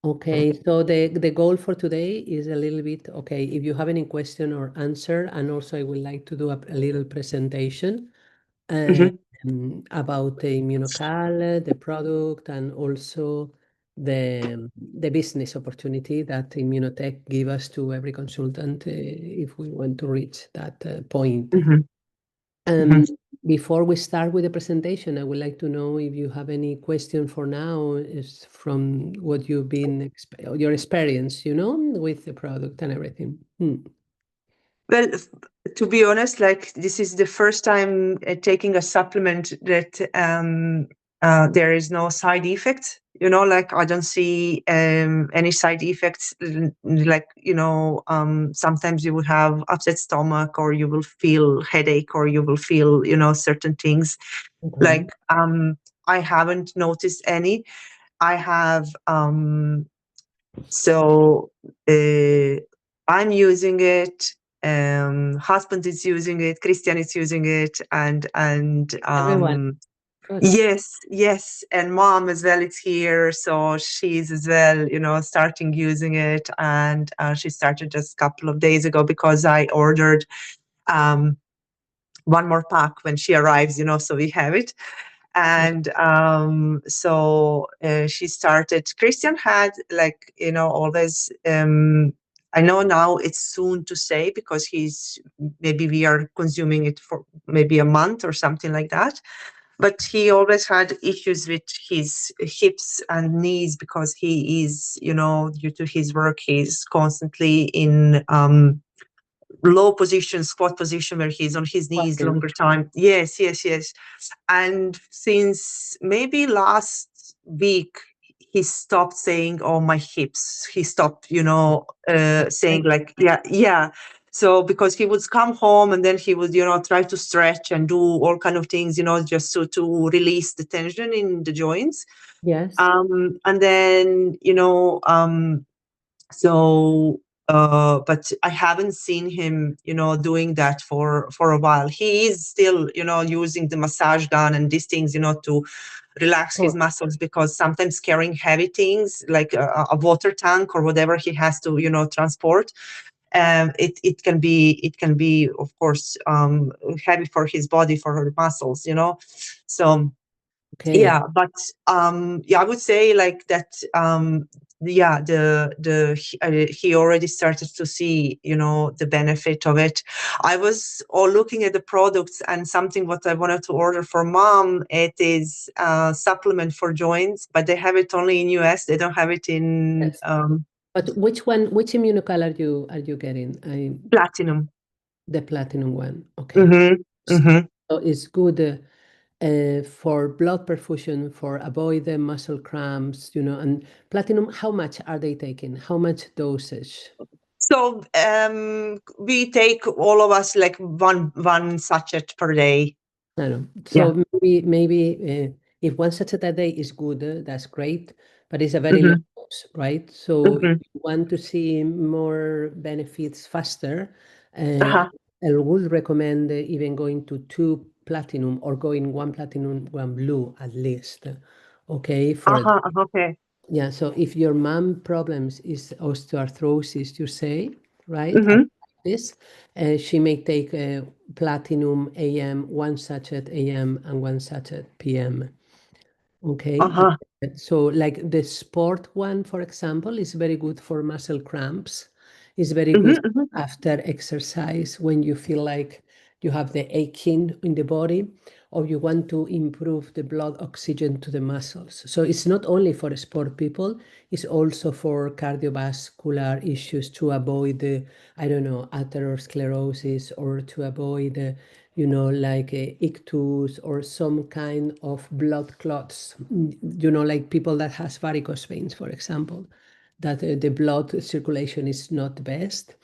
Okay, so the goal for today is a little bit, okay, if you have any question or answer, and also I would like to do a little presentation about the Immunocal, the product, and also the business opportunity that Immunotec give us to every consultant if we want to reach that point. Before we start with the presentation, I would like to know if you have any question for now is from what you've been, your experience, with the product and everything. Well, to be honest, like this is the first time taking a supplement that there is no side effects. Like I don't see any side effects. Like sometimes you will have upset stomach, or you will feel headache, or you will feel certain things. Okay. Like I haven't noticed any. I have so I'm using it. Husband is using it. Christian is using it, and Everyone. Good. yes, and mom as well. It's here, so she's as well, starting using it, and she started just a couple of days ago because I ordered one more pack when she arrives, so we have it. And so she started. Christian had like always I know now it's soon to say because maybe we are consuming it for maybe a month or something like that, but he always had issues with his hips and knees because he is due to his work he's constantly in low position, squat position, where he's on his knees longer time. Yes. And since maybe last week, he stopped saying, "Oh, my hips." He stopped, saying like, yeah. So because he would come home and then he would, try to stretch and do all kind of things, just to release the tension in the joints. Yes. And then, so but I haven't seen him doing that for a while. He is still using the massage gun and these things to relax his muscles, because sometimes carrying heavy things like a water tank or whatever he has to transport, it can be of course heavy for his body, for her muscles, so Okay. yeah. But I would say like that he already started to see the benefit of it. I was all looking at the products, and something what I wanted to order for mom, it is a supplement for joints, but they have it only in US. They don't have it in Yes. But which Immunocal are you getting? Platinum. The platinum one. Okay. So it's good for blood perfusion, for avoid the muscle cramps, and platinum, how much are they taking? How much dosage? So we take, all of us, like one sachet per day. I know. So maybe if one sachet a day is good, that's great, but it's a very low dose, right? So if you want to see more benefits faster, I would recommend even going to 2 platinum, or going 1 platinum, 1 blue at least. Okay, Okay. yeah. So if your mom problems is osteoarthrosis, you say, right? This, she may take platinum AM, 1 sachet AM and 1 sachet PM. Okay. So like the sport one, for example, is very good for muscle cramps. It's very good after exercise when you feel like you have the aching in the body, or you want to improve the blood oxygen to the muscles. So it's not only for sport people, it's also for cardiovascular issues, to avoid the, I don't know, atherosclerosis, or to avoid like ictus or some kind of blood clots, like people that has varicose veins, for example, that the blood circulation is not the best.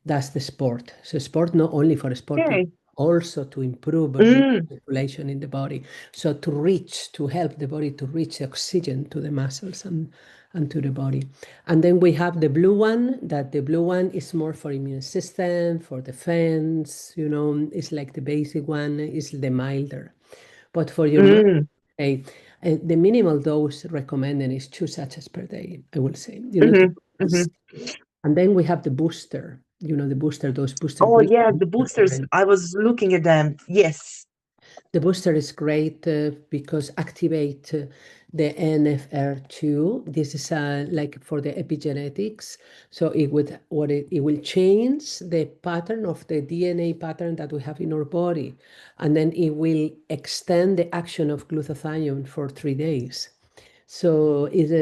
That's the sport. So sport not only for sport people, also to improve blood circulation in the body. So to help the body to reach oxygen to the muscles and to the body. And then we have the blue one, that the blue one is more for immune system, for defense, it's like the basic one, is the milder. But for your mom, okay, The minimal dose recommended is 2 sachets per day, I will say, to Mm-hmm. this. Mm-hmm. And then we have the booster, the booster dose, booster Oh green. yeah, the boosters. I was looking at them. Yes. The booster is great because activate the NFR2. This is like for the epigenetics. So it will change the pattern of the DNA pattern that we have in our body, and then it will extend the action of glutathione for 3 days. So it's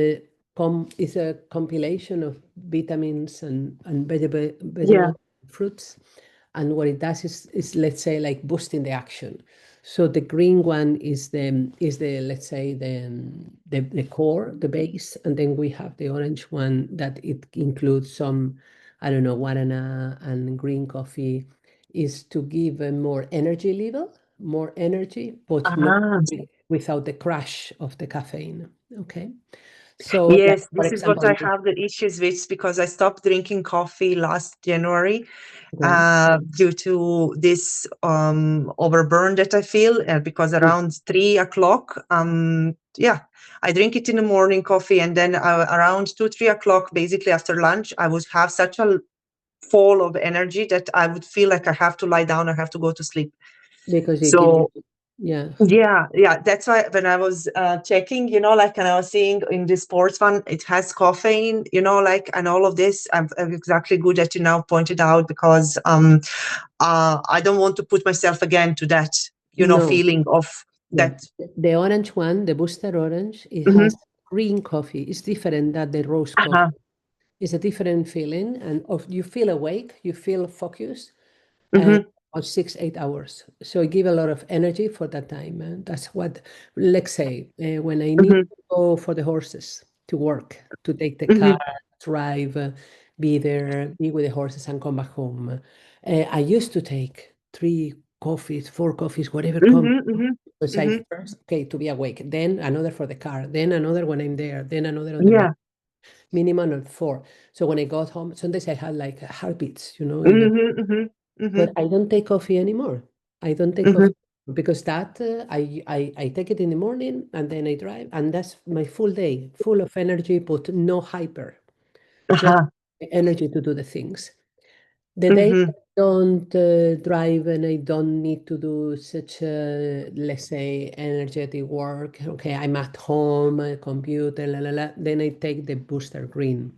a compilation of vitamins and Yeah. vegetable fruits. And what it does is let's say like boosting the action. So the green one is the let's say the core, the base, and then we have the orange one that it includes some, I don't know, guarana and green coffee, is to give a more energy level, more energy, but not Uh-huh. without the crash of the caffeine. Okay. So like Yes, for this is what example, I have the issues with because I stopped drinking coffee last January okay. due to this overburn that I feel. Because around 3 o'clock, yeah, I drink it in the morning coffee, and then around 2, 3 o'clock, basically after lunch, I would have such a fall of energy that I would feel like I have to lie down, I have to go to sleep. Because it gives you, So yeah. yeah, yeah. That's why when I was checking, like, and I was seeing in the sports one, it has caffeine, like, and all of this. I'm exactly good that you now pointed out because I don't want to put myself again to that, No, feeling of yeah. that. The orange one, the Booster Orange, it Hmm. has green coffee. It's different than the rose coffee. Uh-huh. It's a different feeling, and you feel awake, you feel focused, and Hmm. on 6, 8 hours. So it give a lot of energy for that time. And that's what, let's say, when I need Hmm. to go for the horses to work, to take the car, Hmm. drive, be there, be with the horses, and come back home. I used to take 3 coffees, 4 coffees, whatever comes. Hmm. Hmm. Because I Hmm. first, okay, to be awake, then another for the car, then another when I'm there, then another on the way, Yeah. minimum of 4. So when I got home, sometimes I had like heartbeats, in the, Hmm. Hmm. Hmm. but I don't take coffee anymore. I don't take Hmm. coffee because that I take it in the morning and then I drive, and that's my full day, full of energy, but no hyper, just Uh-huh. energy to do the things. The day Hmm. I don't drive and I don't need to do such let's say, energetic work. Okay, I'm at home, computer, la la la. Then I take the Booster Green.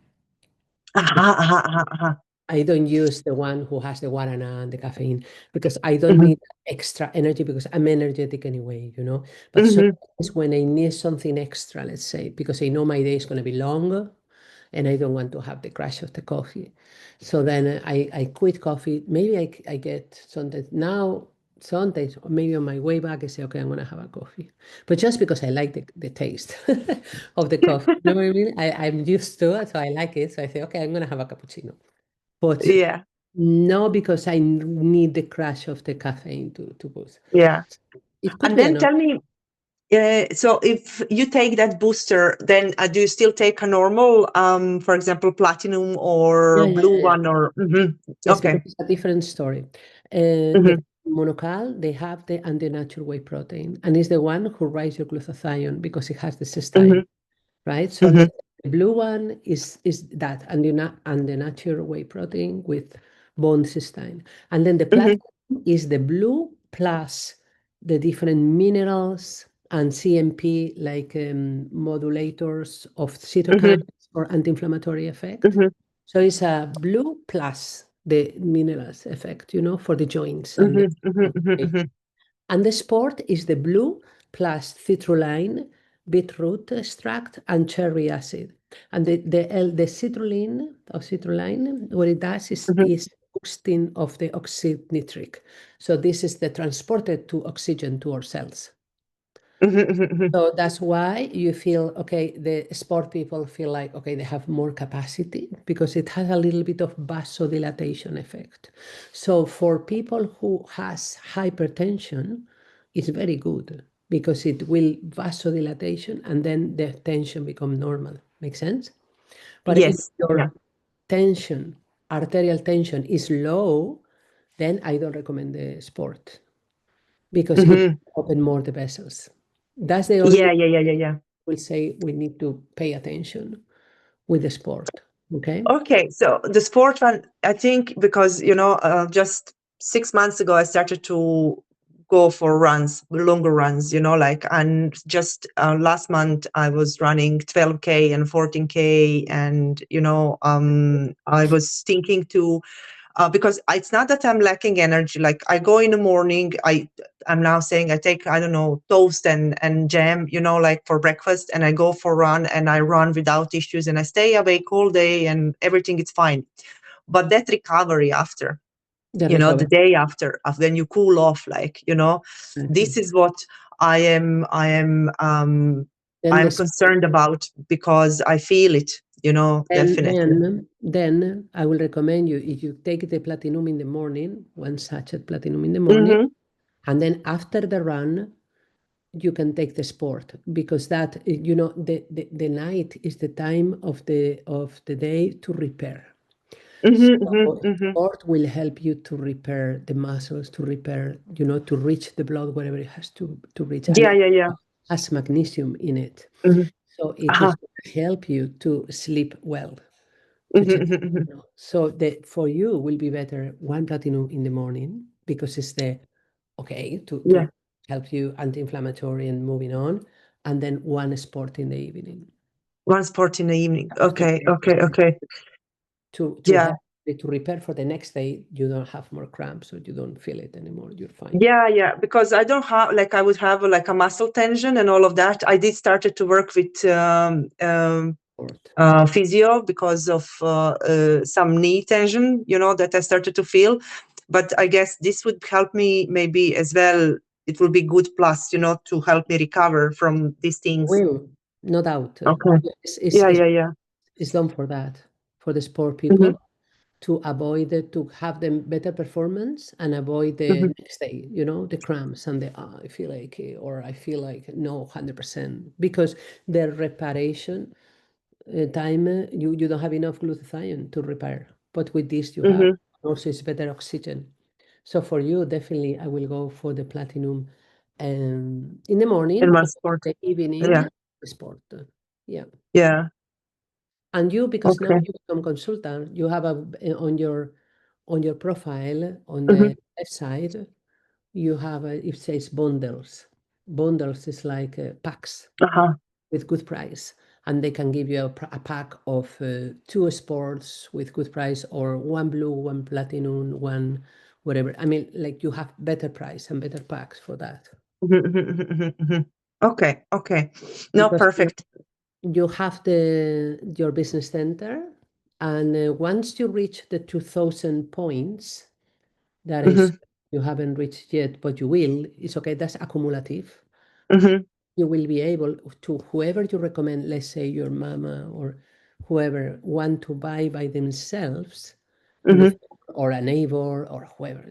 Uh-huh. Uh-huh. Uh-huh. Uh-huh. I don't use the one who has the guarana and the caffeine because I don't Hmm. need extra energy because I'm energetic anyway. But Hmm. sometimes when I need something extra, let's say, because I know my day is going to be long and I don't want to have the crash of the coffee. So then I quit coffee. Maybe I get sometimes now, sometimes, or maybe on my way back, I say, okay, I'm going to have a coffee. But just because I like the taste of the coffee. You know what I mean? I'm used to it, so I like it. So I say, okay, I'm going to have a cappuccino. But Yeah. no, because I need the crash of the caffeine to boost. Yeah. It could And be then another. tell me, so if you take that booster, then do you still take a normal, for example, platinum Yeah, or yeah, blue yeah, yeah. one or? Mhm. Yes, because Okay. it's a different story. The Hmm. monocal, they have the anti-nature whey protein, and it's the one who rises your glutathione because it has the cysteine, Hmm. right? So Hmm. the blue one is that and the natural whey protein with bone cysteine. And then the Hmm. platinum is the blue plus the different minerals and CMP, like modulators of cytokines Hmm. or anti-inflammatory effect. Hmm. So it's a blue plus the minerals effect, for the joints and Hmm. Hmm. the Hmm. and the sport is the blue plus citrulline, beetroot extract, and cherry acid. And the citrulline, what it does is boosting of the oxynitric. So this is the transporter to oxygen to our cells. Hmm. So that's why you feel, okay, the sport people feel like, okay, they have more capacity because it has a little bit of vasodilatation effect. So for people who has hypertension, it's very good because it will vasodilatation and then the tension become normal. Make sense? But if Yes. Yeah. your tension, arterial tension is low, then I don't recommend the sport because it Hmm. open more the vessels. That's the Yeah, only yeah, yeah, yeah, yeah. will say we need to pay attention with the sport. Okay. Okay, so the sport one, I think because, just 6 months ago, I started to go for runs, longer runs, and just last month I was running 12K and 14K. And, I was thinking to because it's not that I'm lacking energy. Like I go in the morning, I'm now saying I take, I don't know, toast and jam, like for breakfast, and I go for a run and I run without issues and I stay awake all day and everything is fine. But that recovery after, The the recovery. day after when you cool off, like, this Exactly. is what I am Then the I'm sport. concerned about because I feel it, Then, definitely. I will recommend you if you take the platinum in the morning, one sachet platinum in the morning, Mm-hmm, and then after the run, you can take the sport because that the night is the time of the day to repair. mm-hmm, So mm-hmm, mm-hmm. sport will help you to repair the muscles, to repair, to reach the blood wherever it has to reach, and Yeah, it yeah, yeah. has magnesium in it. Mhm. So it is Uh-huh. going to help you to sleep well, to Mhm, just, mhm, mhm. so the for you will be better one platinum in the morning because it's the okay Yeah. to help you anti-inflammatory and moving on, and then one sport in the evening. One sport in the evening. That's the Okay, way okay, okay. to Yeah. help to repair for the next day. You don't have more cramps, so you don't feel it anymore. You're fine. Yeah, yeah. Because I don't have, like, I would have like a muscle tension and all of that. I did started to work with Sport. physio because of some knee tension, that I started to feel. But I guess this would help me maybe as well. It will be good plus, to help me recover from these things. Will, no doubt. Okay. It's, it's, Yeah, it's, yeah, yeah. it's done for that, for the sport Mm-hmm, people to avoid to have them better performance and avoid the mm-hmm, next day, the cramps and the I feel like or I feel like no 100% because the reparation time you don't have enough glutathione to repair, but with this you have mm-hmm. also it's better oxygen. So for you, definitely, I will go for the platinum in the In morning, one and sport. the evening, Yeah, the sport. Yeah. yeah. And you, because now Okay. you become consultant, you have on your profile on Mm-hmm. the left side, you have it says bundles. Bundles is like packs Uh-huh. with good price, and they can give you a pack of two sports with good price, or one blue, one platinum, one whatever. I mean, like you have better price and better packs for that Mhm, mhm, mhm, mhm, mhm. Okay, okay. No, because perfect. you have your business center, and once you reach the 2,000 points, that is Mhm, you haven't reached yet, but you will. It's okay. That's accumulative. mhm, You will be able to whoever you recommend, let's say your mama or whoever want to buy by themselves in the mhm, or a neighbor or whoever,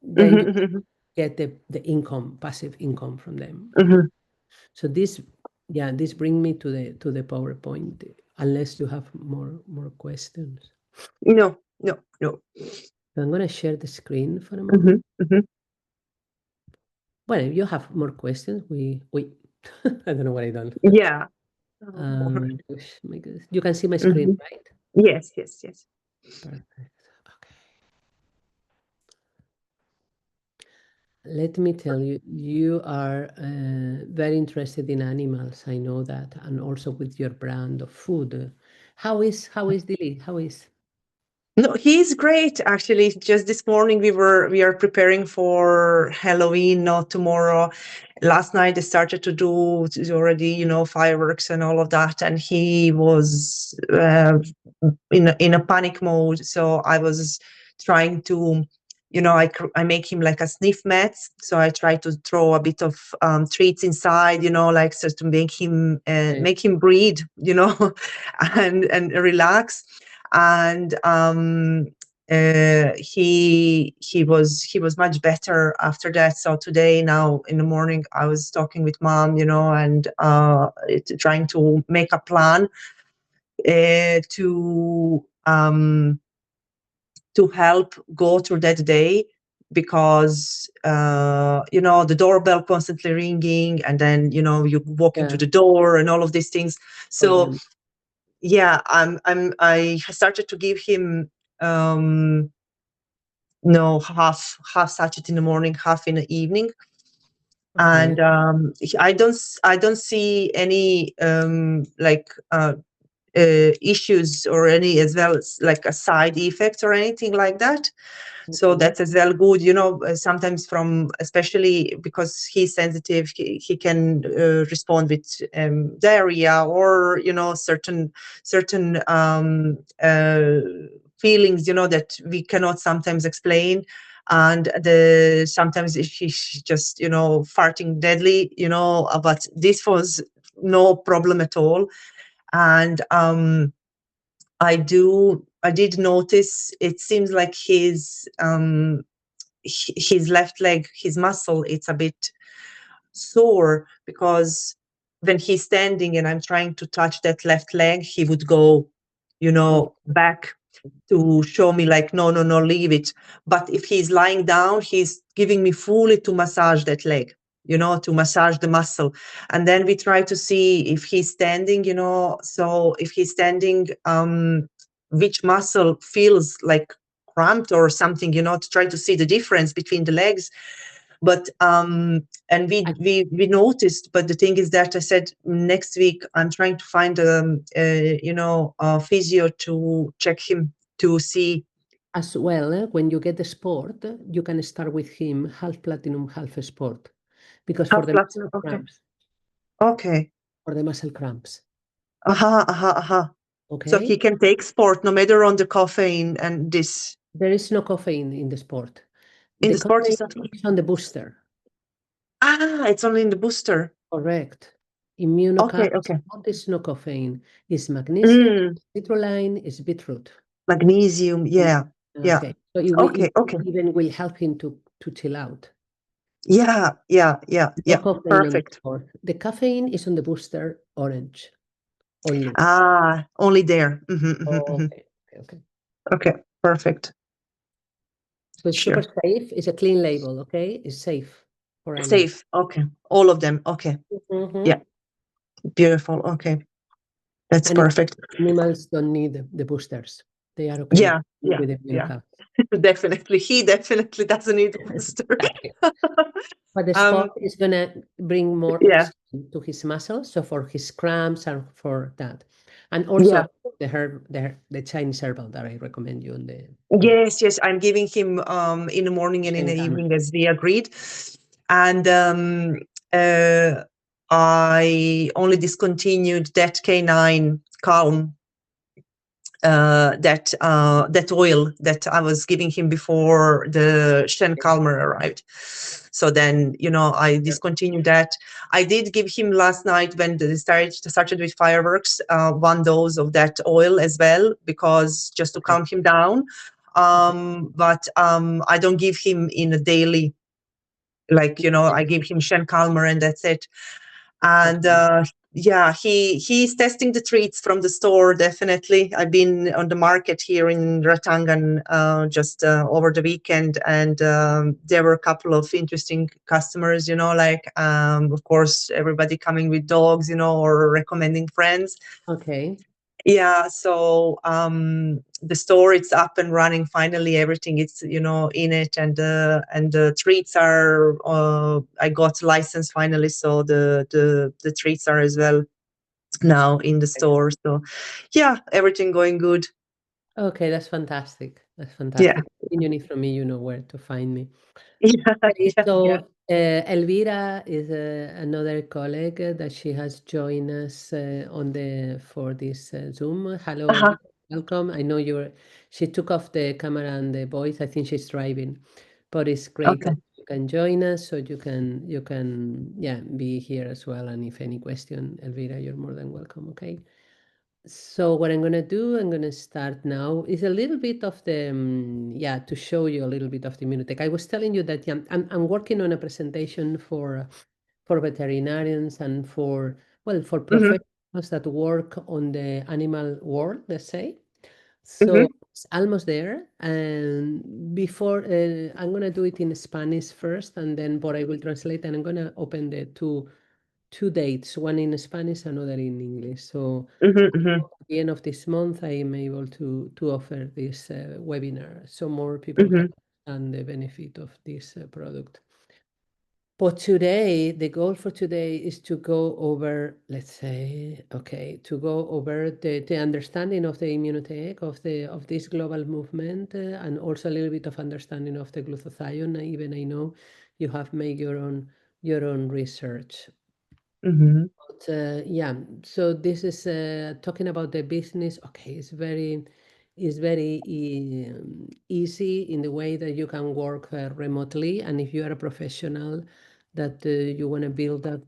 then mhm, you mhm, get the income, passive income from them. mhm. So this, yeah, this bring me to the PowerPoint, unless you have more questions. No, no, no. So I'm gonna share the screen for a Mhm, moment. mhm. Well, if you have more questions, we I don't know what I done. Yeah. Gosh, my goodness. You can see my screen, Mhm. right? Yes, yes, yes. Perfect. Okay. Let me tell you, you are very interested in animals. I know that, and also with your brand of food. How is Dilly? How is? No, he's great actually. Just this morning we are preparing for Halloween, not tomorrow. Last night they started to do already, fireworks and all of that, and he was in a panic mode. So I was trying to, I make him like a sniff mat. So I try to throw a bit of treats inside, like so to Uh, make him breathe, and relax. And he was much better after that. So today, now in the morning, I was talking with mom, and trying to make a plan to help go through that day because the doorbell constantly ringing, and then you walk into Yeah. the door and all of these things. For So them. yeah, I started to give him um no half sachet in the morning, half in the evening. Okay. And I don't see any issues, or any as well as like a side effect or anything like that. So Mhm. that's as well good, sometimes, from especially because he's sensitive, he can respond with diarrhea, or certain feelings, that we cannot sometimes explain. And the sometimes if he's just farting deadly, but this was no problem at all. And I did notice, it seems like his left leg, his muscle, it's a bit sore, because when he's standing and I'm trying to touch that left leg, he would go, Oh, back, to show me like, no, no, no, leave it. But if he's lying down, he's giving me fully to massage that leg, to massage the muscle. And then we try to see if he's standing, so if he's standing, which muscle feels like cramped or something, to try to see the difference between the legs. But and we and we we noticed, but the thing is that I said, next week I'm trying to find a physio to check him, to see. as well, when you get the sport, you can start with him half platinum, half sport, because for Half the muscle platinum, okay. cramps, Okay. for the muscle cramps. So he Okay. can take sport no matter on the caffeine and this. There is no caffeine in the sport. In The the sport caffeine is not. is on the booster. It's only in the booster. Correct. Immunocal, Okay, okay. what is no caffeine? Is magnesium, Mm, citrulline, is beetroot. magnesium, Mm. yeah. Yeah. Okay. So it Okay, okay. even will help him to chill out. Yeah, yeah, yeah, No yeah. caffeine on the Perfect. sport. The caffeine is on the booster orange only. Only there. Okay. Okay. Okay. Okay, perfect. So it's super Sure. safe. It's a clean label. Okay. It's safe for animals. Safe. Okay. All of them. Okay. Yeah. Mhm. Beautiful. Okay. That's And perfect. animals don't need the boosters. They are okay Yeah. Yeah. with Yeah. immunocal. Definitely. He definitely doesn't need a booster. But the um, sport is gonna bring more yeah. oxygen to his muscles, so for his cramps and for that. And also Yeah. the Chinese herbal that I recommend you on the Yes, yes. I'm giving him in the morning and in the Shengan. evening, as we agreed. And uh, I only discontinued that K9 Calm, that oil that I was giving him before the Shen Calmer arrived. So then, I discontinued that. I did give him last night, when they started with fireworks, 1 dose of that oil as well, because just to Okay. calm him down. Okay. But I don't give him in a daily, like, I give him Shen Calmer and that's it. And Okay. yeah, he's testing the treats from the store. Definitely, I've been on the market here in Ratangan just over the weekend, and there were a couple of interesting customers, like, of course, everybody coming with dogs, or recommending friends. Okay. Yeah, so the store, it's up and running finally. Everything is, in it, and the treats are. I got license finally, so the treats are as well now in the store. So yeah, everything going good. Okay, that's fantastic. That's Yeah, fantastic. Anything you need from me, you know where to find me. yeah, Okay, yeah, yeah. so Elvira is another colleague that she has joined us on the for this Zoom. Hello, Uh-huh. Elvira. Welcome. I know you're. She took off the camera and the voice. I think she's driving, but it's great Okay. that you can join us, so you can yeah be here as well. And if any question, Elvira, you're more than welcome. Okay. So what I'm gonna do, I'm gonna start now, is a little bit of the, yeah, to show you a little bit of the Immunotech. I was telling you that, yeah, I'm working on a presentation for veterinarians and for, well, for Mm-hmm, professionals that work on the animal world, let's say. So mm-hmm. It's almost there. And before, I'm gonna do it in Spanish first, and then, but I will translate, and I'm gonna open the two dates, one in Spanish, another in English. So Mhm, mhm, at the end of this month, I am able to offer this webinar, so more people can mhm, understand the benefit of this product. But today, the goal for today is to go over, let's say, okay, to go over the understanding of the immunotech of this global movement, and also a little bit of understanding of the glutathione. Even I know you have made your own research. mhm, But yeah, so this is talking about the business. Okay, it's very easy in the way that you can work remotely, and if you are a professional that you want to build up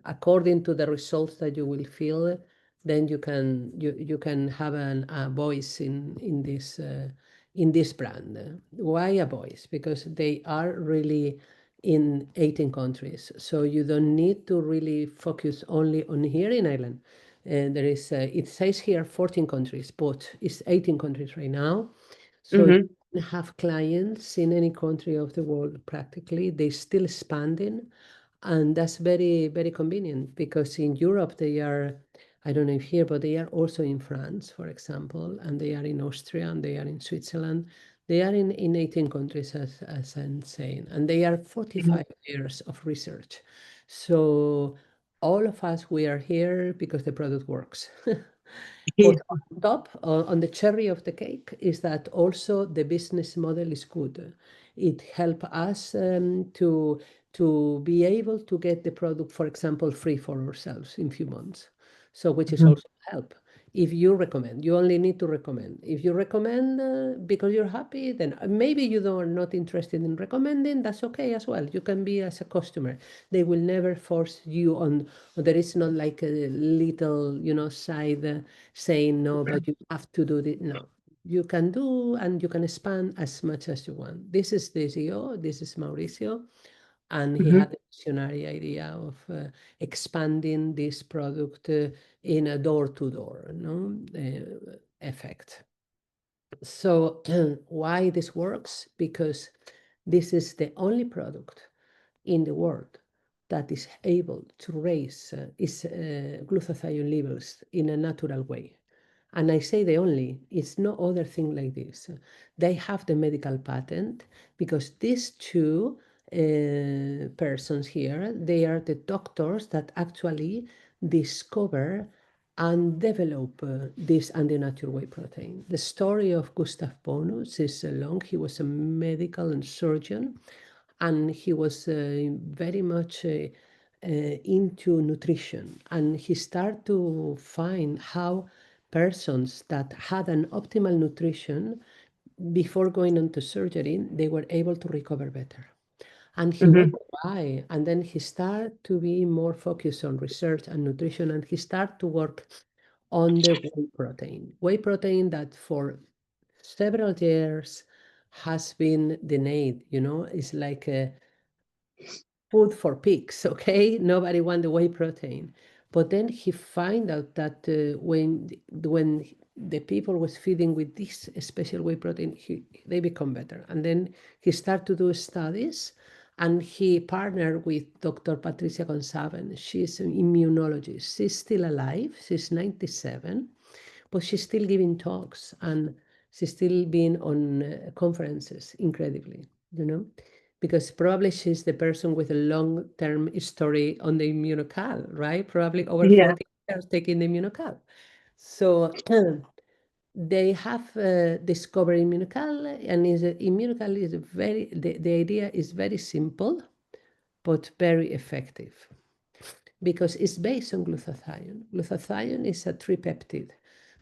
according to the results that you will feel, then you can have a voice in this brand. Why a voice? Because they are really in 18 countries. So you don't need to really focus only on here in Ireland. And there is, it says here 14 countries, but it's 18 countries right now. So you mhm, can have clients in any country of the world practically. They're still expanding. And that's very, very convenient because in Europe they are, I don't know if here, but they are also in France, for example, and they are in Austria and they are in Switzerland. They are in 18 countries, as I'm saying, and they are mhm. 45 years of research. So all of us, we are here because the product works. Yeah. But on top, on the cherry of the cake, is that also the business model is good. It help us to be able to get the product, for example, free for ourselves in few months. So which is Mhm, also help. If you recommend, you only need to recommend. If you recommend because you're happy, then maybe you don't, are not interested in recommending. That's okay as well. You can be as a customer. They will never force you on. There is not like a little, side saying no, but you have to do this. No, you can do and you can expand as much as you want. This is the CEO. This is Mauricio, and he mhm, had a visionary idea of expanding this product in a door-to-door, effect. So why this works? Because this is the only product in the world that is able to raise its glutathione levels in a natural way. And I say the only, it's no other thing like this. They have the medical patent because these two persons here, they are the doctors that actually discover and develop this anti-nature whey protein. The story of Gustav Bonus is long. He was a medical and surgeon, and he was very much into nutrition. And he started to find how persons that had an optimal nutrition before going on to surgery, they were able to recover better. And he mhm, wondered why. And then he started to be more focused on research and nutrition, and he started to work on the whey protein. Whey protein that for several years has been denied, it's like a food for pigs, okay? Nobody want the whey protein. But then he find out that when the people was feeding with this special whey protein, they become better. And then he start to do studies, and he partnered with Dr. Patricia Gonsaven. She's an immunologist. She's still alive. She's 97, but she's still giving talks, and she's still being on conferences, incredibly, because probably she's the person with a long-term history on the immunocal, right? Probably over yeah. 40 years taking the immunocal. So they have discovered immunocal, and immunocal is the idea is very simple, but very effective because it's based on glutathione. Glutathione is a tripeptide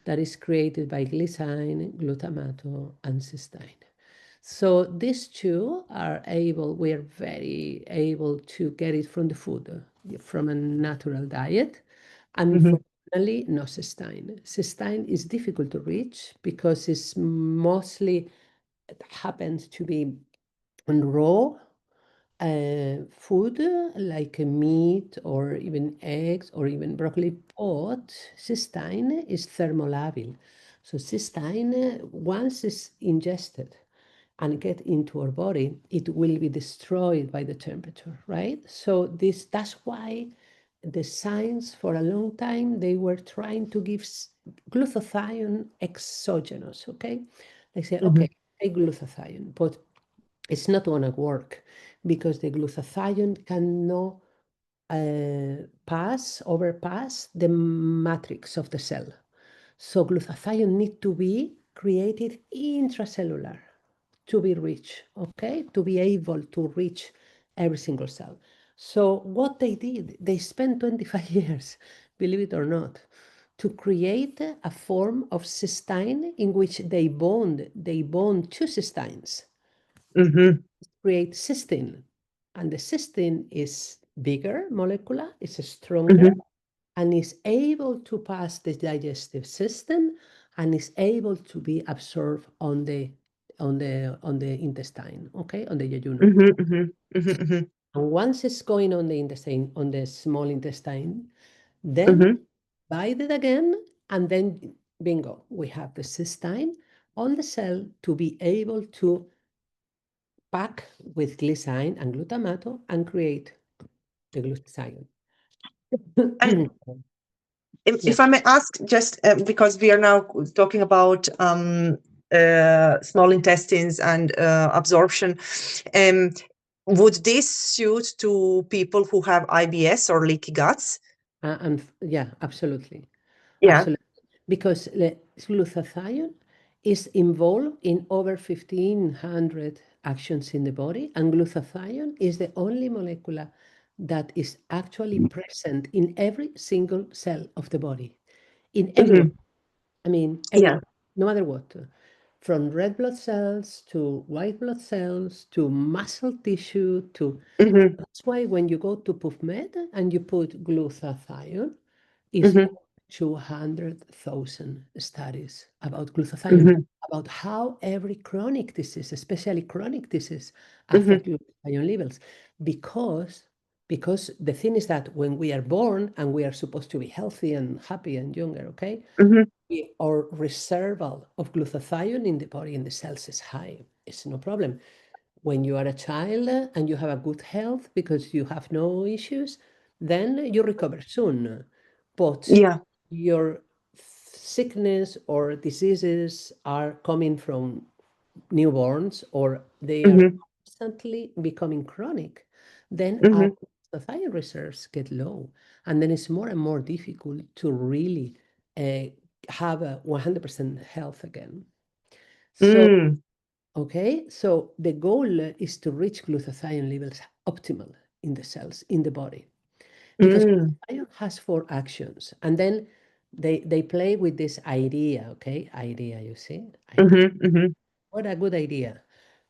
that is created by glycine, glutamato, and cysteine. So these two we are very able to get it from the food, from a natural diet. Mhm, Unfortunately, no cysteine. Cysteine is difficult to reach because it's mostly, it happens to be on raw food like meat or even eggs or even broccoli, but cysteine is thermolabile. So cystine, once it's ingested and get into our body, it will be destroyed by the temperature, right? So that's why the science for a long time they were trying to give glutathione exogenous, okay? They say, Mhm. okay, take glutathione, but it's not gonna work because the glutathione cannot overpass the matrix of the cell. So glutathione need to be created intracellular to be reached, okay? To be able to reach every single cell. So what they did, they spent 25 years, believe it or not, to create a form of cystine in which they bond two cystines, Mhm. create cystine. And the cystine is bigger molecular, is stronger, Mhm. and is able to pass the digestive system and is able to be absorbed on the intestine, okay, on the jejunum. Mhm. Mhm. Mhm. Mhm. And once it's going on the intestine, on the small intestine, then Mhm. bite it again, and then bingo, we have the cystine on the cell to be able to pack with glycine and glutamato and create the glutathione. And Yeah. if I may ask, just because we are now talking about small intestines and absorption, um, would this suit to people who have IBS or leaky guts? And yeah, absolutely. Yeah. Absolutely. Because the glutathione is involved in over 1,500 actions in the body, and glutathione is the only molecule that is actually present in every single cell of the body, in everyone. Hmm. I mean, Yeah. everyone, no matter what. From red blood cells to white blood cells to muscle tissue to. Hmm. That's why when you go to PubMed and you put glutathione, is Hmm. over 200,000 studies about glutathione, Hmm. about how every chronic disease, especially chronic disease, Hmm. affect glutathione levels. Because because the thing is that when we are born and we are supposed to be healthy and happy and younger, okay, Hmm. our reserve of glutathione in the body in the cells is high. It's no problem when you are a child and you have a good health because you have no issues, then you recover soon. But Yeah. your sickness or diseases are coming from newborns or they are Hmm. constantly becoming chronic, then our Hmm. glutathione reserves get low. And then it's more and more difficult to really uh, have a 100% health again. So Mm. okay, so the goal is to reach glutathione levels optimal in the cells, in the body, because Mm. glutathione has four actions. And then they play with this idea, okay? Idea, you see? Idea. Hmm. Hmm. What a good idea,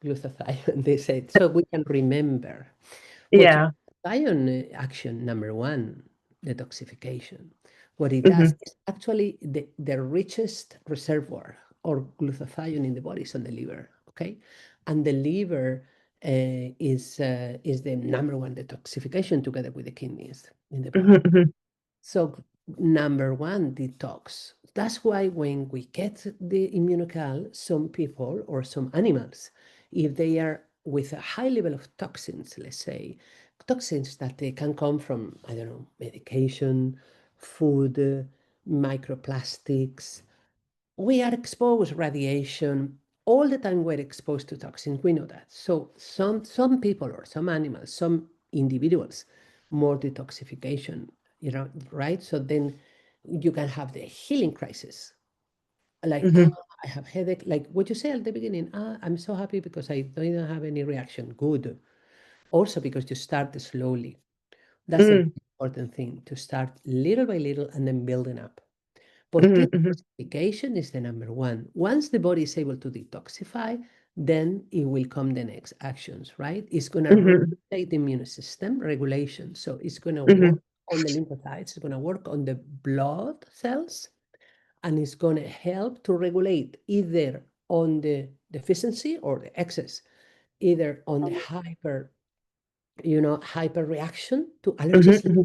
glutathione, they said, so we can remember. But Yeah. glutathione action number one, detoxification. What it does Hmm. is actually the richest reservoir or glutathione in the body is on the liver, okay? And the liver is the number one detoxification together with the kidneys in the body. Hmm. So number one, detox. That's why when we get the immunocal, some people or some animals, if they are with a high level of toxins, let's say, toxins that they can come from, I don't know, medication, food, microplastics, we are exposed radiation all the time. We're exposed to toxins, we know that. So some people or some animals, some individuals, more detoxification, right? So then you can have the healing crisis, like, Hmm. I have headache, like what you say at the beginning, I'm so happy because I don't have any reaction. Good. Also because you start slowly. That's the Mm. important thing, to start little by little and then building up. But Hmm. Hmm. detoxification is the number one. Once the body is able to detoxify, then it will come the next actions, right? It's going to Hmm. regulate the immune system regulation. So it's going to Hmm. work on the lymphocytes, it's going to work on the blood cells, and it's going to help to regulate either on the deficiency or the excess, either on the hyper reaction to allergies Hmm.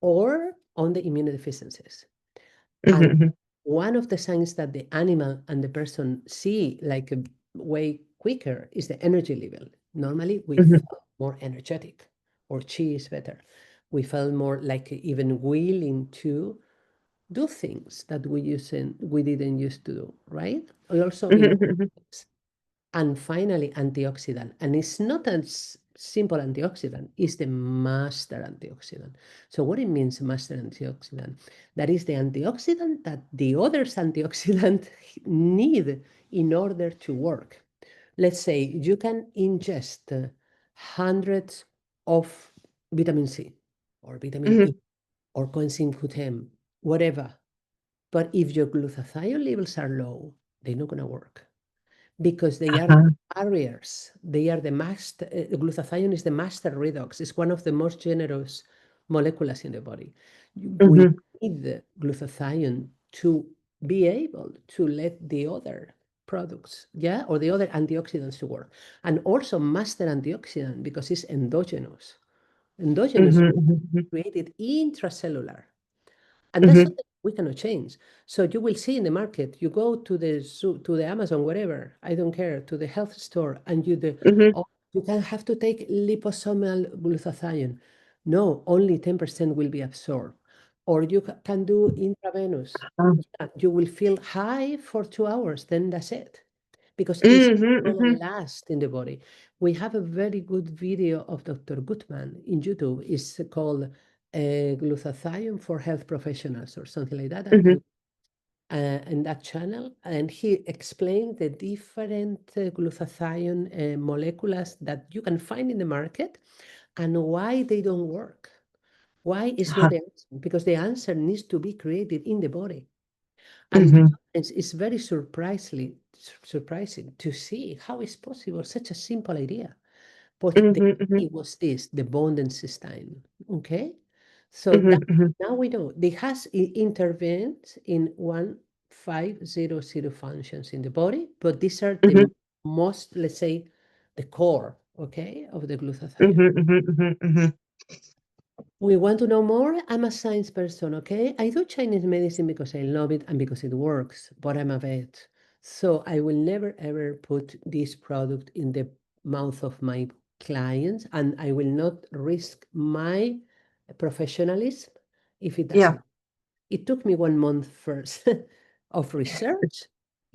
or on the immunodeficiencies. And Hmm. one of the signs that the animal and the person see like a way quicker is the energy level. Normally, we Mhm. feel more energetic, or chi is better. We felt more like even willing to do things that we didn't used to do, right? Also Mhm. in Mhm. and finally, antioxidant. And it's not a simple antioxidant, it's the master antioxidant. So what it means, master antioxidant? That is the antioxidant that the others antioxidant need in order to work. Let's say you can ingest hundreds of vitamin C or vitamin E Mhm. or coenzyme Q10, whatever. But if your glutathione levels are low, they're not going to work because they are Uh-huh. barriers. They are the master. Glutathione is the master redox. It's one of the most generous molecules in the body. We Mhm. need the glutathione to be able to let the other products, yeah, or the other antioxidants to work. And also master antioxidant because it's endogenous. Endogenous Mhm. Mhm. created intracellular. And that's Mhm. something we cannot change. So you will see in the market, you go to the Amazon, whatever, I don't care, to the health store, and Mhm. oh, you can have to take liposomal glutathione. No, only 10% will be absorbed. Or you can do intravenous. Yeah, you will feel high for 2 hours, then that's it. Because it's Mhm. gonna Mhm. last in the body. We have a very good video of Dr. Gutman in YouTube. It's called Glutathione for Health Professionals or something like that. Mhm. In that channel, and he explained the different glutathione molecules that you can find in the market and why they don't work. Why is not Uh-huh. the answer? Because the answer needs to be created in the body. And Mhm. it's very surprising to see how it's possible, such a simple idea. But the Mhm. Mhm. key was this, the bond and cysteine. Okay? So that Mhm. Mhm. now we know it has intervened in 1500 functions in the body, but these are Mhm. the most, let's say, the core, okay, of the glutathione. Mhm. Mhm. Mhm. Mhm. We want to know more? I'm a science person, okay? I do Chinese medicine because I love it and because it works, but I'm a vet. So I will never ever put this product in the mouth of my clients, and I will not risk my professionalism if it Yeah. doesn't. It took me 1 month first of research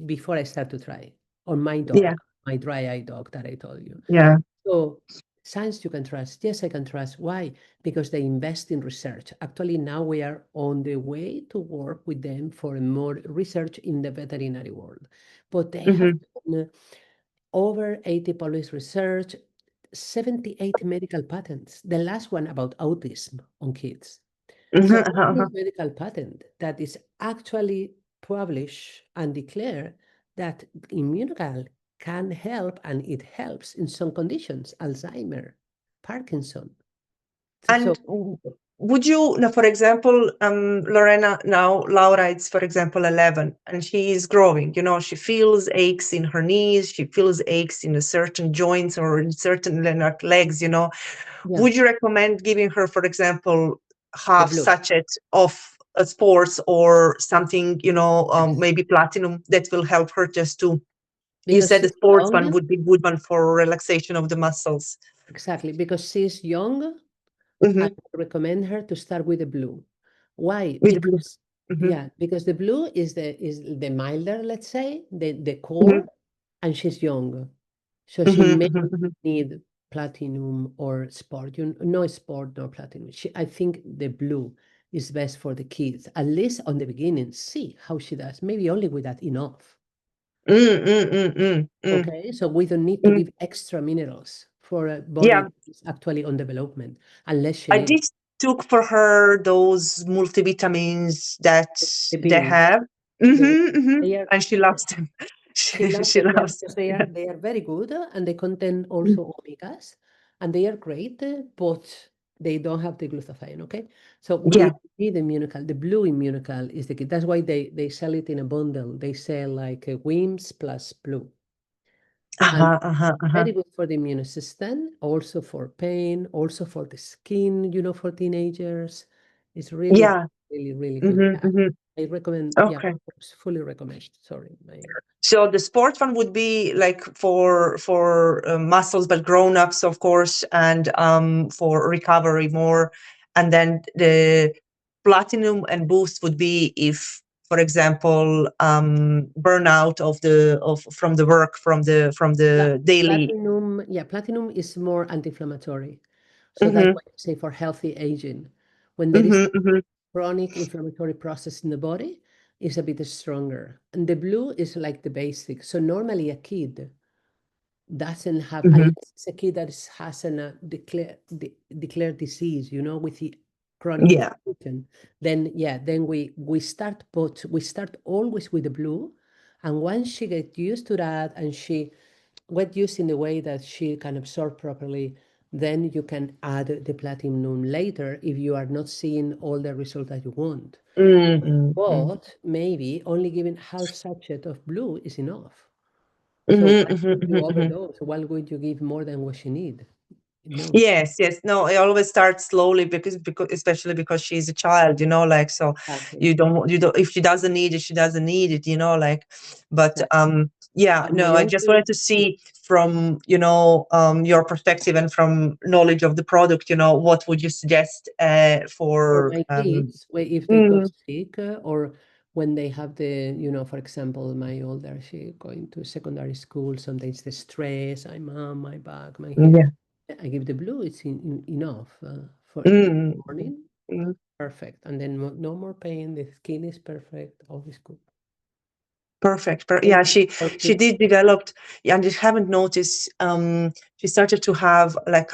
before I start to try on my Yeah. dog, my dry eye dog that I told you. Yeah. So science you can trust. Yes, I can trust. Why? Because they invest in research. Actually, now we are on the way to work with them for more research in the veterinary world. But they have Mhm. done, over 80 published research, 78 medical patents. The last one about autism on kids. Mhm. So Uh-huh. this Uh-huh. medical patent that is actually published and declare that Immunocal can help, and it helps in some conditions, Alzheimer, Parkinson. So And would you, now, for example, Lorena, now Laura is, for example, 11, and she is growing. She feels aches in her knees, she feels aches in a certain joints or in certain like, legs. yeah, Would you recommend giving her, for example, the half blue. sachet of sports or something, Yes. maybe platinum that will help her just to, you Because said the she's sports one young, would be good one for relaxation of the muscles. exactly, because she's young, I Hmm. would recommend her to start with the blue. Why? With blue. Because Hmm. yeah, because the blue is the milder, let's say, the Hmm. core, and she's young. So she Hmm. may Hmm. need platinum or sport. No sport, no platinum. I think the blue is best for the kids, at least on the beginning. See how she does. Maybe only with that enough. Mm, mm, mm, mm, mm, Okay, so we don't need to mm. give extra minerals for a body Yeah, that is actually on development, unless she I needs did took for her those multivitamins that the they beans. have. The Hmm. they are And she loves them. She loves She them, yeah, loves because them. Yeah. they are very good and they contain Mm. also omegas and they are great, but they don't have the glutathione, okay? So we Yeah. need immunical. The blue immunical is the key. That's why they sell it in a bundle. They sell like WIMS plus blue. And Uh-huh, uh-huh, uh-huh. very good for the immune system, also for pain, also for the skin, for teenagers. It's really, Yeah. really, really good. Hmm. Yeah. Hmm. I recommend, yeah, Okay. fully recommend. Sorry, my So the sport one would be like for muscles, but grown ups, of course, and for recovery more. And then the platinum and boost would be if, for example, burnout of from the work from the daily. platinum, yeah, platinum is more anti-inflammatory. So that's Mm-hmm, why I say for healthy aging. When there is mm-hmm, mm-hmm. chronic inflammatory process in the body, is a bit stronger. And the blue is like the basic. So normally a kid doesn't have, Mm-hmm. unless it's a kid that has an declared disease, with the chronic Yeah. inflammation, then yeah, then we start always with the blue, and once she gets used to that and she get used in the way that she can absorb properly, then you can add the platinum later if you are not seeing all the result that you want. Mm-hmm, But maybe only giving half sachet of blue is enough. So mm-hmm, why would you mm-hmm. overdose? Why would you give more than what she need? No. Yes, yes. No, I always start slowly because especially because she's a child, like so Exactly. you don't if she doesn't need it, she doesn't need it, like but Exactly. yeah, And no, my I own just kid, wanted to see from, your perspective and from knowledge of the product, what would you suggest for for my kids, if they got mm, sick or when they have for example, my older, she going to secondary school, sometimes the stress, my mom, my back, my head. yeah. I give the blue, it's enough for in Mm, the morning, mm. perfect. And then no more pain, the skin is perfect, all is good. Perfect. Thank Yeah, you for she kids. did developed, yeah, and you haven't noticed. She started to have like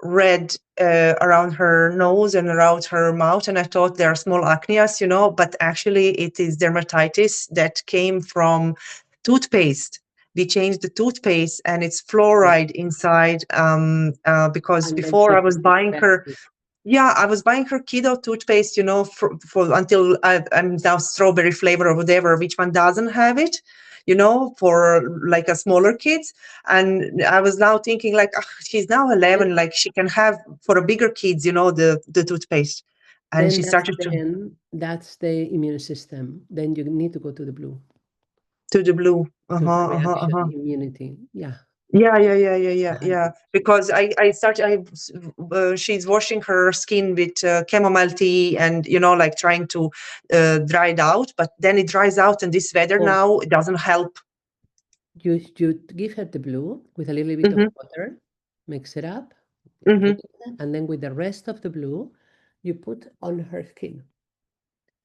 red around her nose and around her mouth, and I thought they are small acneas, but actually it is dermatitis that came from toothpaste. We changed the toothpaste, and it's Yeah. fluoride inside. Because And then before she I can was be buying her, effective. yeah, I was buying her keto toothpaste, for until I'm now strawberry flavor or whatever, which one doesn't have it, for like a smaller kids. And I was now thinking like, "Ugh, she's now Then 11, like she can have for a bigger kids, the toothpaste." And then she started that's the immune system. Then you need to go to the blue to the blue. to Uh-huh, the uh-huh, reaction uh-huh. immunity. Yeah. Yeah, yeah, yeah, yeah, yeah, Uh-huh. yeah. Because I started. She's washing her skin with chamomile tea, and like trying to dry it out. But then it dries out, and this weather Oh, now it doesn't help. you give her the blue with a little bit of Mm-hmm, water, mix it up, mm-hmm. put it, and then with the rest of the blue, you put on her skin.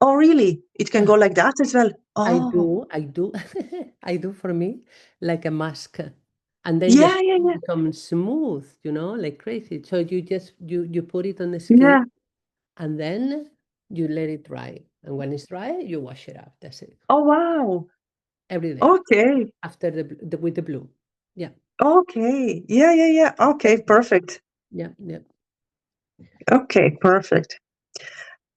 Oh, really? It can Yeah, go like that as well. Oh, I do, I do for me like a mask, and then your yeah, yeah, skin yeah, becomes smooth, like crazy. So you just you put it on the skin, yeah. and then you let it dry. And when it's dry, you wash it off. That's it. Oh, wow. Every day Okay, after with the blue. Yeah. okay. Yeah, yeah, yeah. Okay, perfect. Yeah. Yeah. Okay, perfect.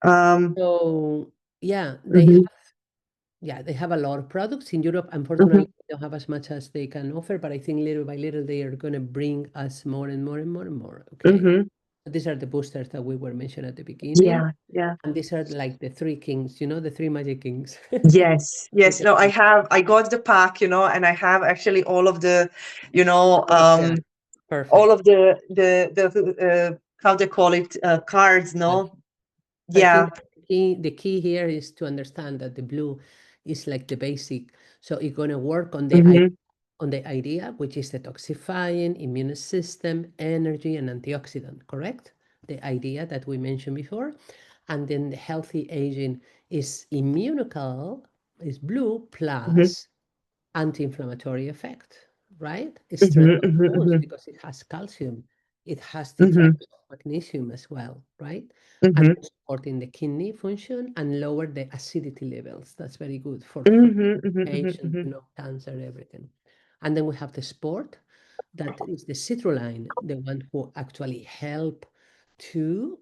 Um. So yeah, Mhm, they have a lot of products in Europe. mhm. Unfortunately, they don't have as much as they can offer, but I think little by little they are going to bring us more and more and more and more. Okay. Mhm. These are the boosters that we were mentioned at the beginning. Yeah, yeah. And these are like the three kings, the three magic kings. Yes, We yes. can No, use. I got the pack, and I have actually all of the, you know, All of um, that. all Perfect. of the how they call it, cards. No, So I yeah. think the key here is to understand that the blue is like the basic. So it's going to work on Mhm, the idea, which is detoxifying, immune system, energy, and antioxidant, correct? The idea that we mentioned before. And then the healthy aging is immunocal, is blue mhm, plus anti-inflammatory effect, right? It mhm, strengthens mhm, bones mhm, because it has calcium. It has the mhm, effect of magnesium as well, right? And mhm, supporting the kidney function and lower the acidity levels. That's very good for mhm, mhm, mhm, patients, mhm, cancer, everything. And then we have the sport, that is the citrulline, the one who actually help to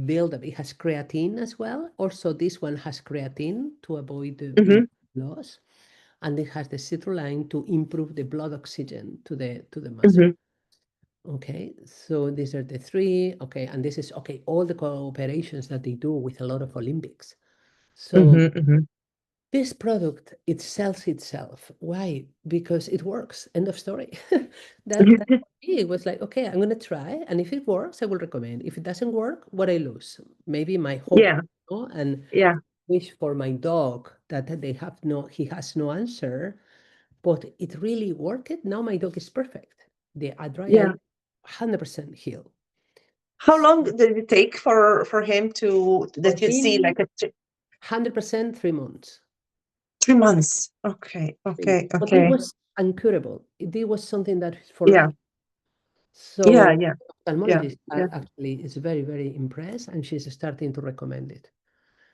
build up. It has creatine as well. Also, this one has creatine to avoid the mhm, loss, and it has the citrulline to improve the blood oxygen to the muscle. mhm, Okay, so these are the three. Okay, and this is okay. All the cooperations that they do with a lot of Olympics. So mhm. this product, it sells itself. Why? Because it works. End of story. That for me, it was like, okay, I'm gonna try, and if it works, I will recommend. If it doesn't work, what I lose? Maybe my hope, Yeah, and yeah, wish for my dog that he has no answer, but it really worked. Now my dog is perfect. The dry eye, yeah. 100% healed. How long did it take for him to For that you'd see him, like a 100%, 3 months. 3 months? Okay, okay, But it okay. was incurable. It was something that is for Yeah, life. yeah, So yeah, yeah, ophthalmologist yeah. actually is very, very impressed, and she's starting to recommend it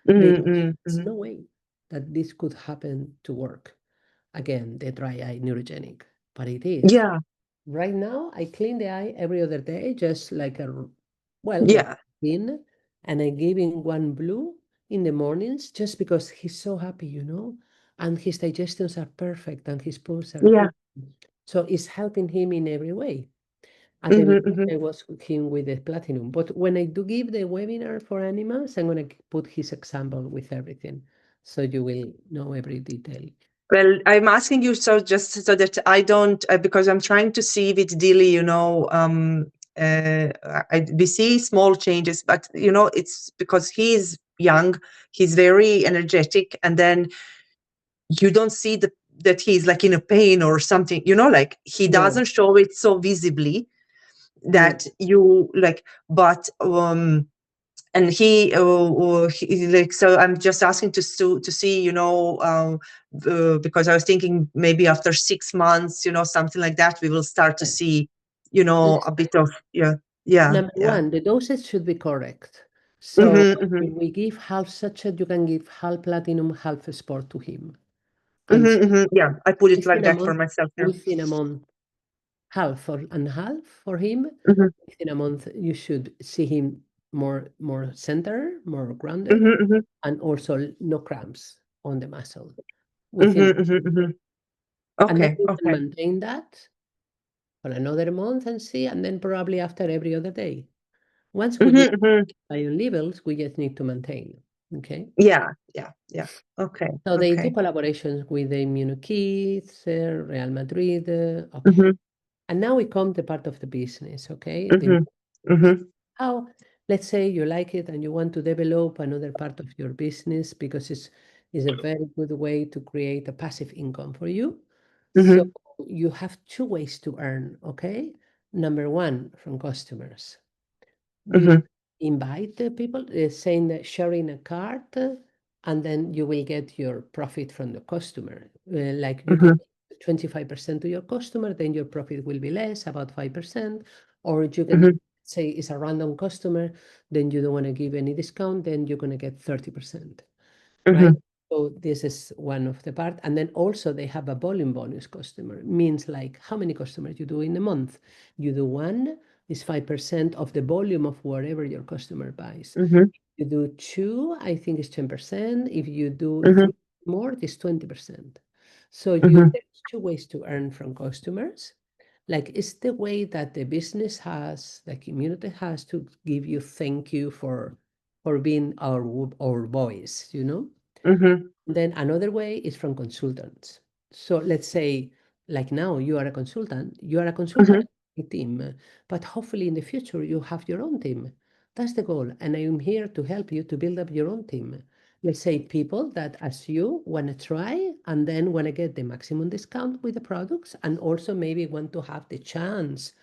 Mm, because mm, there's mm. no way that this could happen to work. Again, the dry eye neurogenic, but it is. Yeah, Right now, I clean the eye every other day, just like like yeah, in, and I give him one blue in the mornings just because he's so happy, and his digestions are perfect and his pulse are yeah. good. So it's helping him in every way. At the Mhm, beginning, mhm. I was with him with the platinum, but when I do give the webinar for animals, I'm going to put his example with everything, so you will know every detail. Well, I'm asking you so just so that I don't, because I'm trying to see if it's daily, we see small changes, but it's because he's young, he's very energetic, and then you don't see that he's like in a pain or something, like he No, doesn't show it so visibly no, that you like, but and he like, so I'm just asking to see, because I was thinking maybe after 6 months, something like that, we will start to yes. see, Let's a bit of, yeah, yeah, Number yeah. one, the dosage should be correct. So Mm-hmm, mm-hmm, if we give half sachet, you can give half platinum, half sport to him. And mm-hmm, mm-hmm. Yeah, I put it like within a that for month, myself. Yeah. within a month, half for him. Mm-hmm, Within a month, you should see him more center, more grounded, mm-hmm, mm-hmm, and also no cramps on the muscle within. mm-hmm, mm-hmm, mm-hmm. And then Okay, we can okay. maintain that for another month and see, and then probably after every other day. Once we Mm-hmm, get mm-hmm. iron levels, we just need to maintain. Okay. Yeah, yeah, yeah. Okay, So they do okay. collaborations with the Immunokids, Real Madrid. Okay. Mm-hmm, And now we come to part of the business. Okay. mm-hmm, mm-hmm, How, let's say you like it and you want to develop another part of your business because it's a very good way to create a passive income for you. So mm-hmm, you have two ways to earn. Okay. Number one, from customers. You mm-hmm, invite the people, saying that sharing a card, and then you will get your profit from the customer. Like you can mm-hmm, 25% to your customer, then your profit will be less, about 5%. Or you can mm-hmm, say it's a random customer, then you don't want to give any discount, then you're going to get 30%, right? mm-hmm, So this is one of the part. And then also they have a volume bonus customer, means like how many customers you do in a month. You do one, is 5% of the volume of whatever your customer buys. mm-hmm, You do two, I think it's 10%. If you do mm-hmm, three more, it's 20%. So mm-hmm, there's two ways to earn from customers. Like it's the way that the business has, the community has to give you thank you for being our voice. mm-hmm, Then another way is from consultants. So let's say, like now, you are a consultant mm-hmm, team, but hopefully in the future you have your own team. That's the goal. And I am here to help you to build up your own team. Let's say people that, as you, want to try and then want to get the maximum discount with the products, and also maybe want to have the chance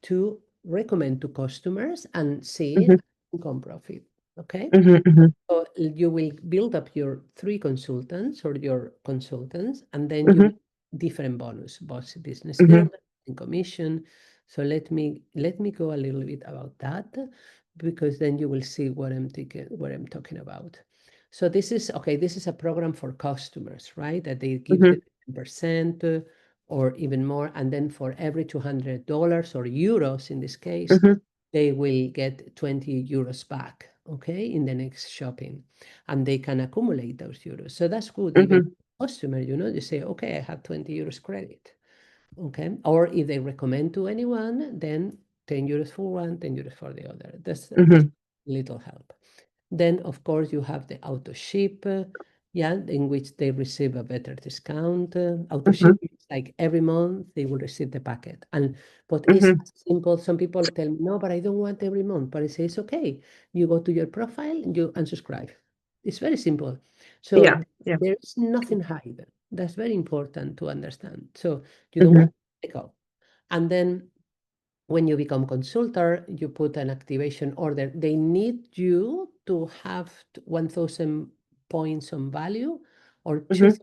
to recommend to customers and see mm-hmm, income profit. Okay. mm-hmm, So you will build up your three consultants or your consultants, and then you mm-hmm, will different bonus business mm-hmm, development and commission. So let me go a little bit about that, because then you will see what I'm talking about. So this is okay. This is a program for customers, right? That they give the mm-hmm, 10%, or even more, and then for every $200 or euros in this case, mm-hmm, they will get 20 euros back, okay, in the next shopping. And they can accumulate those euros. So that's good. Even mm-hmm, customer, you say, okay, I have 20 euros credit. Okay. Or if they recommend to anyone, then 10 euros for one, 10 euros for the other. That's mm-hmm, little help. Then, of course, you have the auto ship, yeah, in which they receive a better discount. Auto ship Mhm. is like every month they will receive the packet. And but it's Mhm. simple. Some people tell me, no, but I don't want every month. But I say it's okay. You go to your profile, you unsubscribe. It's very simple. So Yeah. Yeah. there's nothing hide. That's very important to understand. So you don't Mhm. want to go. And then when you become consultant, you put an activation order. They need you to have 1,000 points on value or Mhm.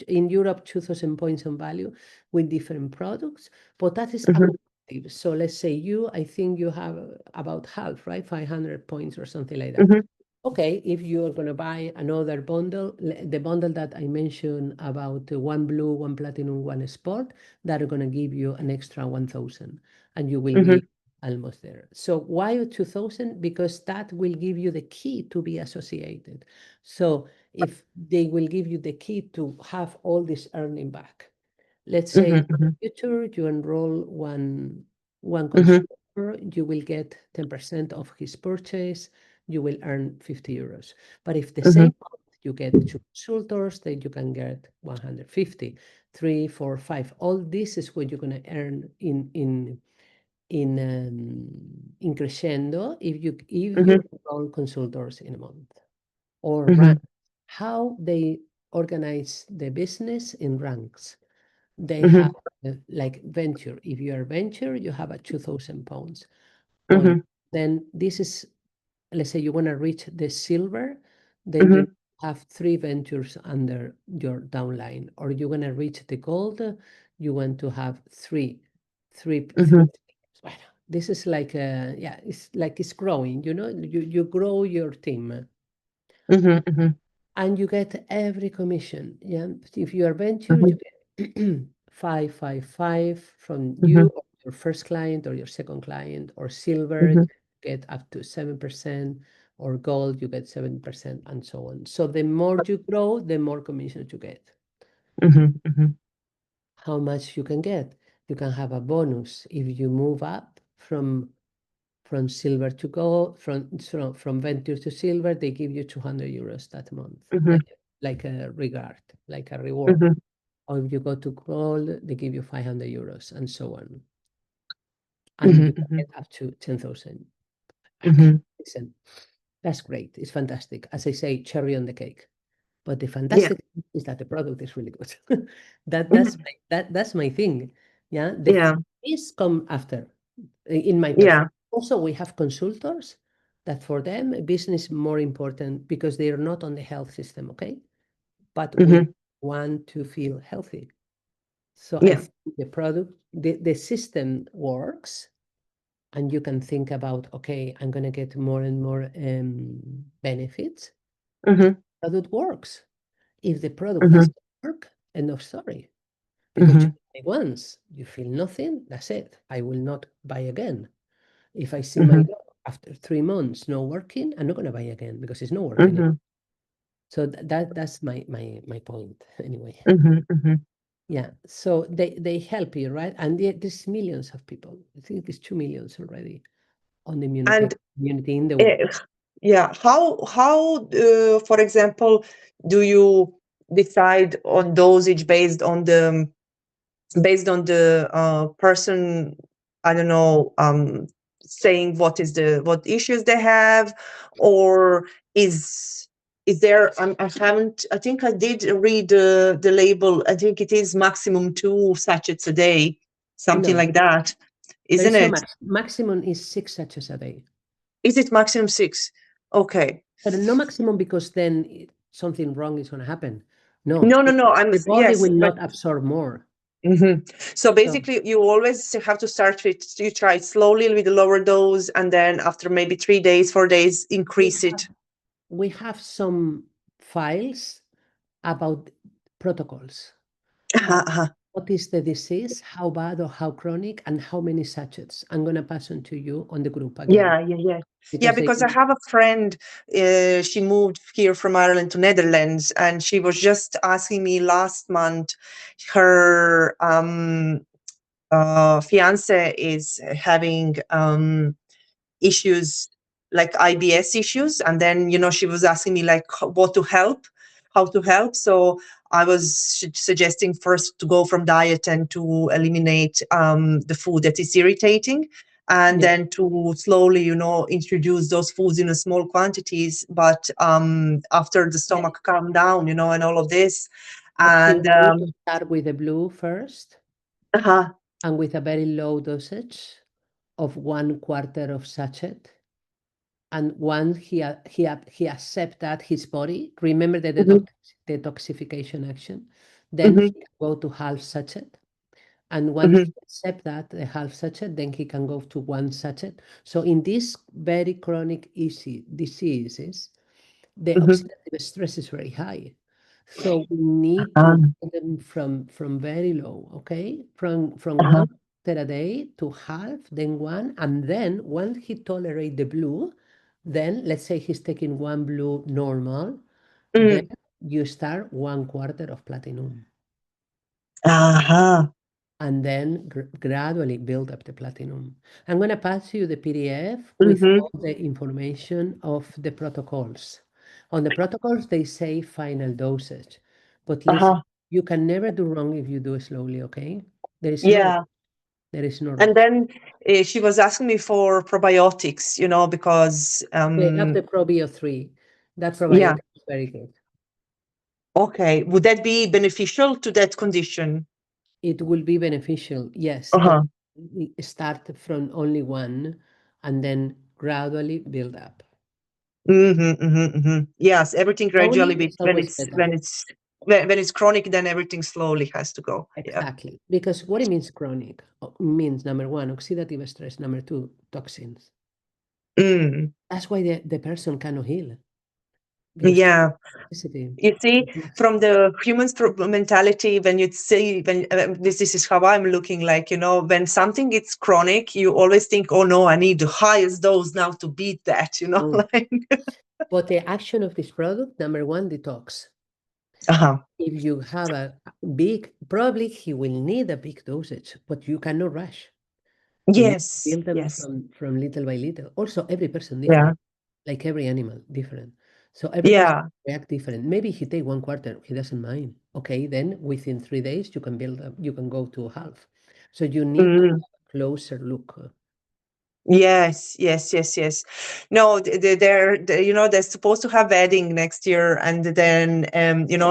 in Europe, 2,000 points on value with different products. But that is Mhm. active. So let's say I think you have about half, right? 500 points or something like that. Mhm. Okay, if you're going to buy another bundle, the bundle that I mentioned about one blue, one platinum, one sport, that are going to give you an extra 1,000 and you will Mhm. be almost there. So why 2,000? Because that will give you the key to be associated. So if they will give you the key to have all this earning back, let's say in Mhm. Mhm. the future you enroll one Mhm. consumer, you will get 10% of his purchase, you will earn 50 euros. But if the Mhm. same month you get two consultors, then you can get 150, 3, 4, 5. All this is what you're going to earn in crescendo if you Mhm. enroll consultors in a month or rank. Mhm. How they organize the business in ranks. They have Mhm. like venture. If you are venture, you have a 2,000 pounds on. Mhm. Then this is, let's say you want to reach the silver, then you Mhm. have three ventures under your downline, or you want to reach the gold, you want to have three. Mhm. Well, this is like yeah, it's like it's growing. You grow your team Mhm. Mhm. and you get every commission. Yeah, if you are venture, you Mhm. get 555 from you Mhm. or your first client or your second client, or silver, you Mhm. get up to 7%, or gold, you get 7%, and so on. So the more you grow, the more commissions you get. Mhm. Mhm. How much you can get? You can have a bonus if you move up from silver to gold, from venture to silver, they give you 200 euros that month, Mhm. like a regard, like a reward. Mhm. Or if you go to gold, they give you 500 euros and so on. And you Mhm. can Mhm. get up to 10,000. Mhm. Listen, that's great. It's fantastic. As I say, cherry on the cake. But the Yeah. fantastic thing is that the product is really good. That that's Mhm. my, that's my thing. Yeah, the Yeah. fees come after, in my Yeah. perspective. Also, we have consultants that for them business is more important because they are not on the health system, okay? But we Mhm. want to feel healthy. So I Yeah. think the product, the system works, and you can think about, okay, I'm going to get more and more benefits. Mhm. Product works. If the product Mhm. doesn't work, end of story. Because you Mhm. buy once, you feel nothing, that's it. I will not buy again. If I see my Mhm. dog after 3 months not working, I'm not going to buy again because it's not working. Mhm. So that's my point anyway. Mhm. Mhm. Yeah. So they help you, right? And there's millions of people. I think it's 2 million already on the Immunotech And community in the uh, world. yeah, how for example, do you decide on dosage based on the person, I don't know, saying what issues they have, or is there, I haven't, I think I did read the label. I think it is maximum 2 sachets a day, something No, like that, there isn't is no it? maximum is 6 sachets a day. Is it maximum 6? Okay. But no maximum because then something wrong is going to happen. No, No, no, no. I'm, the body yes, will but not absorb more. mhm. So So basically, you always have to start with, you try it slowly with a lower dose, and then after maybe 3 days, 4 days, we increase have it. we have some files about protocols. Uh-huh, uh-huh. What is the disease, how bad or how chronic, and how many sachets. I'm going to pass on to you on the group again Yeah, yeah, yeah. Yeah, because they. because I have a friend, she moved here from Ireland to Netherlands, and she was just asking me last month, her fiance is having issues like IBS issues, and then she was asking me like what to help, how to help. So I was suggesting first to go from diet and to eliminate the food that is irritating, and Yeah. then to slowly, introduce those foods in a small quantities. But after the Yeah. stomach calmed down, and all of this, But she and want to start with the blue first uh-huh, and with a very low dosage of 1/4 of sachet. And once he accept that his body, remember the mhm, detoxification action, then he mhm, can go to half sachet. And once mhm, he accept that the half sachet, then he can go to 1 sachet. So in these very chronic easy diseases, the mhm, oxidative stress is very high. So we need to uh-huh, get them from very low, okay? From uh-huh, 1 a day to half, then one, and then once he tolerate the blue, then let's say he's taking one blue normal, then mm, you start 1/4 of platinum uh-huh, and then gradually build up the platinum. I'm going to pass you the PDF with mhm, all the information of the protocols. On the protocols, they say final dosage. But listen, uh-huh, you can never do wrong if you do it slowly, okay? There is no yeah. there is no And rush. then she was asking me for probiotics, because They have the Probio 3. That yeah. probiotic is very good. Okay, would that be beneficial to that condition? It will be beneficial, yes, but Uh-huh. start from only one and then gradually build up. Yes, everything Slowly gradually. is When always it's better. when it's chronic, then everything slowly has to go. Yeah. Exactly. Because what it means chronic means number one, oxidative stress, number two, toxins. Mm. That's why the person cannot heal because Yeah. toxicity. You see, from the mentality, when you say, when this is how I'm looking like, when something is chronic, you always think, oh no, I need the highest dose now to beat that, Mm. like. But the action of this product, number one, detox. Uh-huh. If you have a big, probably he will need a big dosage, but you cannot rush. You need to Yes, build them yes. from little by little. Also, every person Yeah. different, like every animal different. So every person Yeah. react different. Maybe he take 1/4, he doesn't mind. Okay, then within 3 days you can build up, you can go to half. So you need to Mm. have a closer look. Yes, yes, yes, yes. No, they're supposed to have wedding next year, and then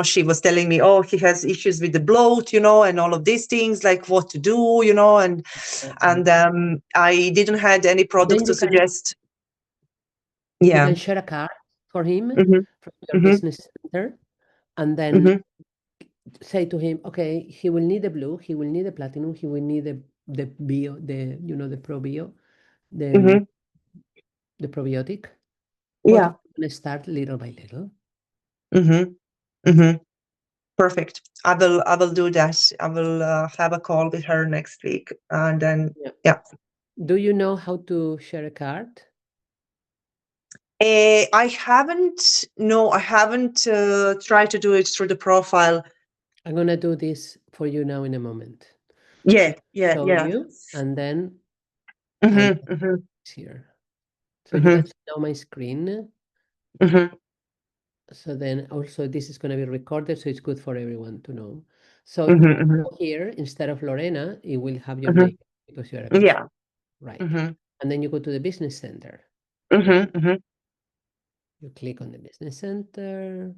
she was telling me, oh, he has issues with the bloat, and all of these things, like what to do, and Exactly. I didn't had any products Then to suggest. you Yeah. can share a card for him Mhm. from your Mhm. business center, and then Mhm. say to him, okay, he will need the blue, he will need the platinum, he will need the bio, the probio, the Mhm. the probiotic, but Yeah. we're gonna start little by little. Mhm. Mhm. Perfect. I will do that. I will have a call with her next week, and then Yeah. yeah. Do you know how to share a card? I haven't. No, I haven't tried to do it through the profile. I'm gonna do this for you now in a moment. So Yeah, I yeah, show yeah. you, and then I Mhm, mhm, it's here. So you can mhm, see now my screen. mhm, So then also this is gonna be recorded, so it's good for everyone to know. So mhm, you mhm, go here instead of Lorena, it will have your mhm. name because you're a customer, Yeah. right? Mhm, And then you go to the business center. Okay, mhm, mhm, you click on the business center.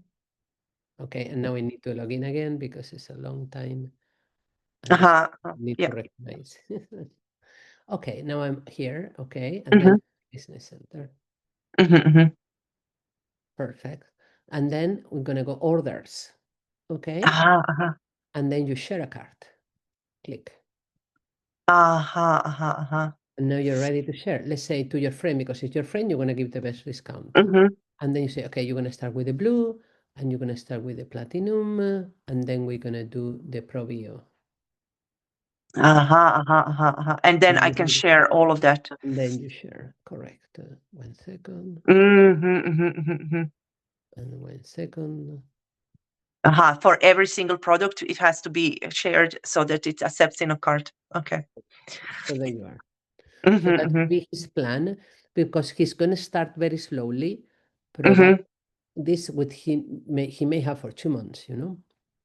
Okay, and now I need to log in again because it's a long time and it's uh-huh, need to yeah. recognize. Okay, now I'm here. Okay, and then Mhm, business center. mhm, mhm. Perfect. And then we're gonna go orders. Okay, Uh-huh, uh-huh, and then you share a card. Click. uh-huh, uh-huh, uh-huh. And now you're ready to share. Let's say to your friend, because it's your friend, you're gonna give the best discount. Mhm. And then you say, okay, you're gonna start with the blue, and you're gonna start with the platinum, and then we're gonna do the Probio. Uh-huh, uh-huh, uh-huh, uh-huh. And then And I you can do share all of that. and then you share. Correct. 1 second. Mhm, mhm, mhm, mhm. And 1 second. Uh-huh. For every single product, it has to be shared so that it accepts in a cart. Okay. So there you are. So Mhm, that will mhm, be his plan. because he's going to start very slowly. Probably Mm-hmm. this with him, he may have for 2 months, Mm-hmm.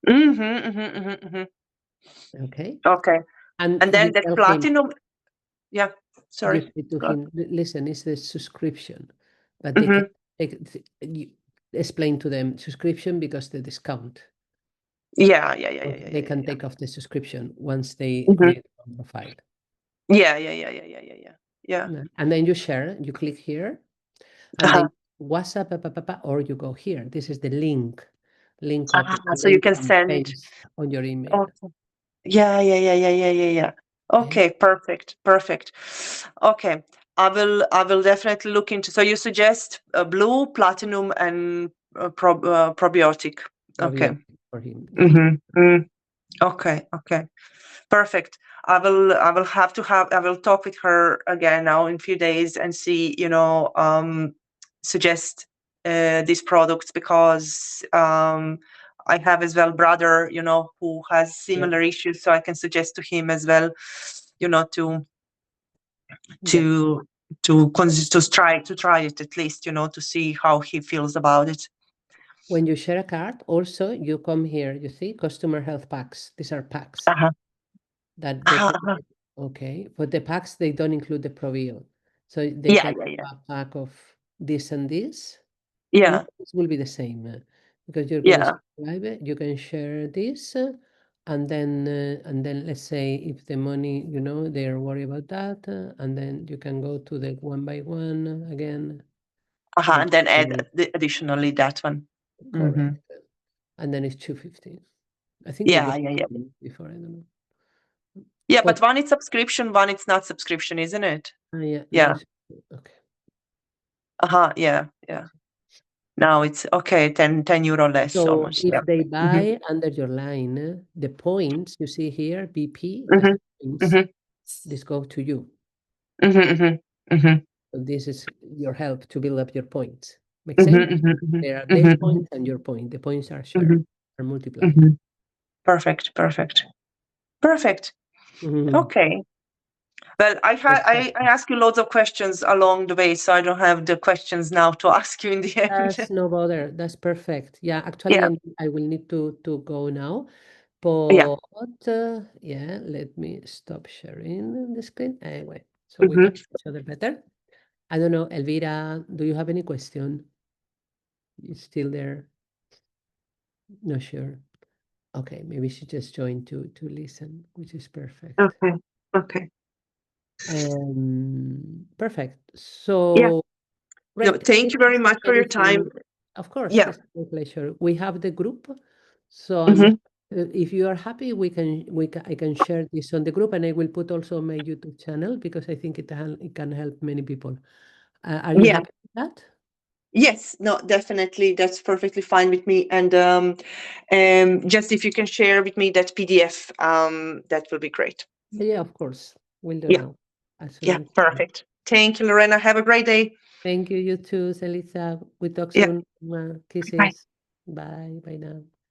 Mm-hmm. Mm-hmm. Mm-hmm. Okay. Okay. And And you then that tell him, platinum. Yeah. you Sorry. say to Go him, Listen, it's the subscription, but they can Mm-hmm. take, you explain to them subscription because the discount. Yeah. Yeah. Yeah. Yeah. Okay, Yeah. they Yeah. can Yeah. take off the subscription once they Mm-hmm. create a profile. Yeah. Yeah. Yeah. Yeah. Yeah. Yeah. Yeah. Yeah. Yeah. And then you share, you click here, and Uh-huh. then WhatsApp, or you go here. This is the link copy, and So then you you can can send. paste on your email. Okay. Yeah, yeah, yeah, yeah, yeah, yeah, yeah. Okay. Okay, perfect, perfect. Okay, I will definitely look into. So you suggest blue, platinum, and probiotic. Okay. Probiotic for him. Yeah. Mm-hmm. Mm. Okay. Okay. Perfect. I will have to have. I will talk with her again now in a few days and see. Suggest these products because I have as well brother. Who has Yeah. similar issues, so I can suggest to him as well. To Yeah. to to try it at least. To see how he feels about it. When you share a card, also you come here, you see customer health packs. These are packs Uh-huh. that they Uh-huh, can, uh-huh. okay. But the packs, they don't include the probio. So they Yeah, can yeah, yeah, have a pack of this and this. And yeah, all this will be the same because you're going to yeah. subscribe it. You can share this, and then let's say if the money, they're worried about that, and then you can go to the one by one again, Uh-huh. and And then add then additionally that one. correct, Mm-hmm. and then it's 250. I think they Yeah, gave yeah, yeah. it before. I don't know, Yeah, but but one is subscription, one it's not subscription, isn't it? yeah, now Yeah. it's okay. Uh-huh. Yeah, yeah. Now it's okay, 10 euro less So almost. if Yeah. they Mm-hmm. buy under your line, the points you see here, BP, the Mm-hmm. points, Mm-hmm. this go to you. Mm-hmm. Mm-hmm. Mm-hmm. So this is your help to build up your points. Make Mm-hmm. sense? Mm-hmm. There are their Mm-hmm. points and your point. The points are shared, Mm-hmm. are multiplied. Mm-hmm. Perfect. Perfect. Perfect. Mhm. Okay. Well, I ha- Perfect. I ask you loads of questions along the way, so I don't have the questions now to ask you in the end. That's no bother. That's perfect. Yeah, actually, Yeah. I will need to go now. Yeah. But yeah, let me stop sharing the screen. Anyway, so we Mm-hmm. can see each other better. I don't know, Elvira, do you have any question? You still there? Not sure. Okay, maybe she just joined to listen, which is perfect. Okay. Okay. Perfect. Yeah. So, No, great. thank you very Anything, much for your time. of course, Yeah. it's my pleasure. We have the group, so Mm-hmm. if you are happy, I can share this on the group, and I will put also my YouTube channel because I think it can help many people. Are you Yeah. happy with that? Yes, no, definitely. That's perfectly fine with me. And just if you can share with me that PDF, that will be great. Yeah, of course. Will do Yeah, now. As soon yeah, as. perfect. Thank you, Lorena. Have a great day. Thank you, you too, Selitza. We talk Yeah, soon. bye. Kisses. Bye. Bye now.